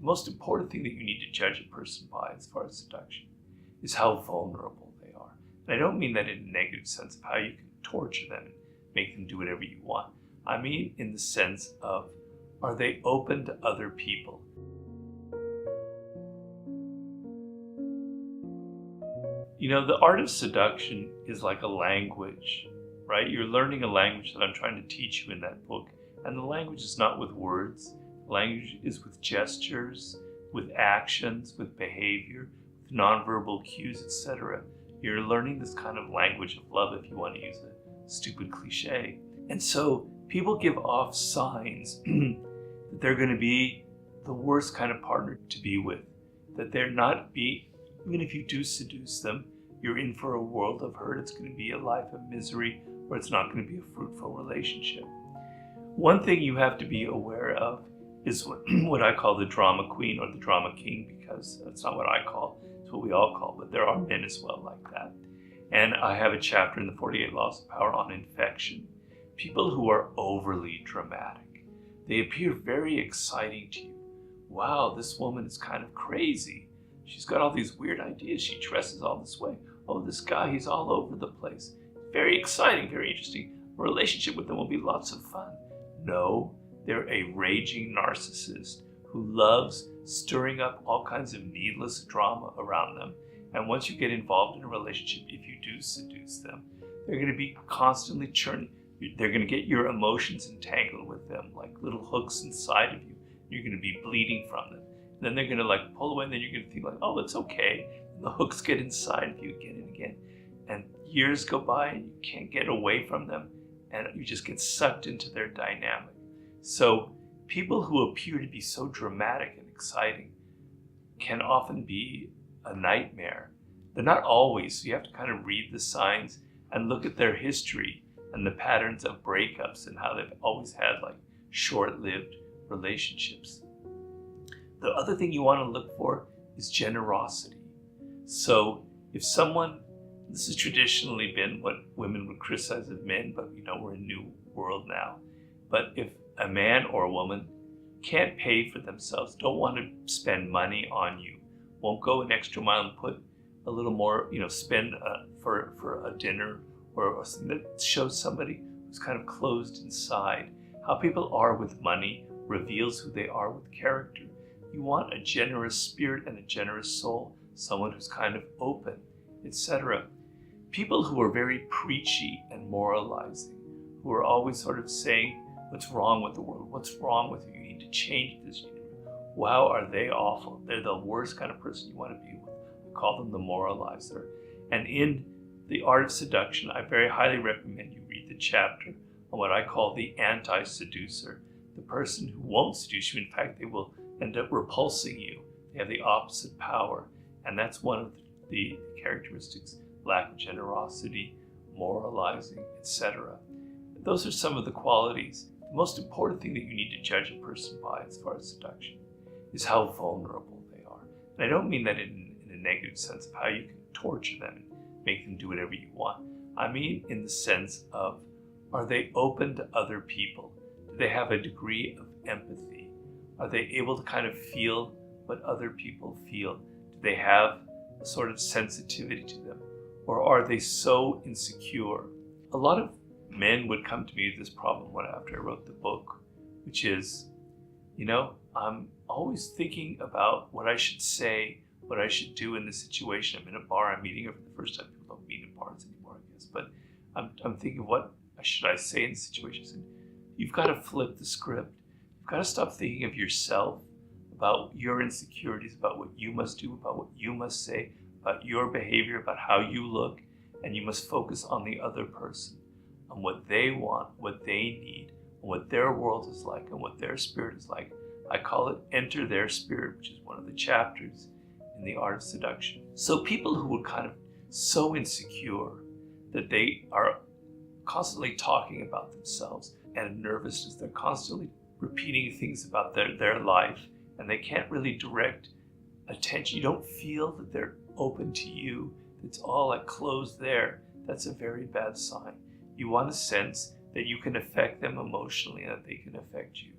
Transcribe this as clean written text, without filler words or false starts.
most important thing that you need to judge a person by as far as seduction is how vulnerable they are. And I don't mean that in a negative sense of how you can torture them and make them do whatever you want. I mean in the sense of, are they open to other people? You know, the art of seduction is like a language, right? You're learning a language that I'm trying to teach you in that book. And the language is not with words. The language is with gestures, with actions, with behavior, with nonverbal cues, etc. You're learning this kind of language of love, if you want to use a stupid cliche. And so people give off signs that they're going to be the worst kind of partner to be with, that they're not even if you do seduce them, you're in for a world of hurt. It's going to be a life of misery, or it's not going to be a fruitful relationship. One thing you have to be aware of is what I call the drama queen or the drama king, because that's not what I call, it's what we all call, but there are men as well like that. And I have a chapter in the 48 Laws of Power on infection. People who are overly dramatic. They appear very exciting to you. Wow, this woman is kind of crazy. She's got all these weird ideas. She dresses all this way. Oh, this guy, he's all over the place. Very exciting, very interesting. A relationship with them will be lots of fun. No, they're a raging narcissist who loves stirring up all kinds of needless drama around them. And once you get involved in a relationship, if you do seduce them, they're going to be constantly churning. They're going to get your emotions entangled with them like little hooks inside of you. You're going to be bleeding from them. And then they're going to like pull away, and then you're going to think like, oh, it's okay. And the hooks get inside of you again and again. And years go by and you can't get away from them. And you just get sucked into their dynamic. So people who appear to be so dramatic and exciting can often be a nightmare. They're not always, so you have to kind of read the signs and look at their history and the patterns of breakups and how they've always had like short-lived relationships. The other thing you want to look for is generosity. So if someone, this has traditionally been what women would criticize of men, but you know, we're in a new world now. But if a man or a woman can't pay for themselves, don't want to spend money on you, won't go an extra mile and put a little more, spend for a dinner or something that shows somebody who's kind of closed inside. How people are with money reveals who they are with character. You want a generous spirit and a generous soul, someone who's kind of open, etc. People who are very preachy and moralizing, who are always sort of saying, what's wrong with the world? What's wrong with you? You need to change this. Wow, are they awful? They're the worst kind of person you want to be with. I call them the moralizer. And in The Art of Seduction, I very highly recommend you read the chapter on what I call the anti-seducer, the person who won't seduce you. In fact, they will end up repulsing you. They have the opposite power. And that's one of the characteristics: lack of generosity, moralizing, etc. Those are some of the qualities. The most important thing that you need to judge a person by as far as seduction is how vulnerable they are. And I don't mean that in a negative sense of how you can torture them and make them do whatever you want. I mean in the sense of, are they open to other people? Do they have a degree of empathy? Are they able to kind of feel what other people feel? Do they have a sort of sensitivity to them? Or are they so insecure? A lot of men would come to me with this problem after I wrote the book, which is, I'm always thinking about what I should say, what I should do in this situation. I'm in a bar, I'm meeting her for the first time. People don't meet in bars anymore, I guess. But I'm thinking, what should I say in this situation? And you've got to flip the script. You've got to stop thinking of yourself, about your insecurities, about what you must do, about what you must say, about your behavior, about how you look, and you must focus on the other person, on what they want, what they need, and what their world is like, and what their spirit is like. I call it Enter Their Spirit, which is one of the chapters in The Art of Seduction. So people who are kind of so insecure that they are constantly talking about themselves and nervousness, they're constantly repeating things about their life, and they can't really direct attention. You don't feel that they're open to you. It's all like closed there. That's a very bad sign. You want to sense that you can affect them emotionally and that they can affect you.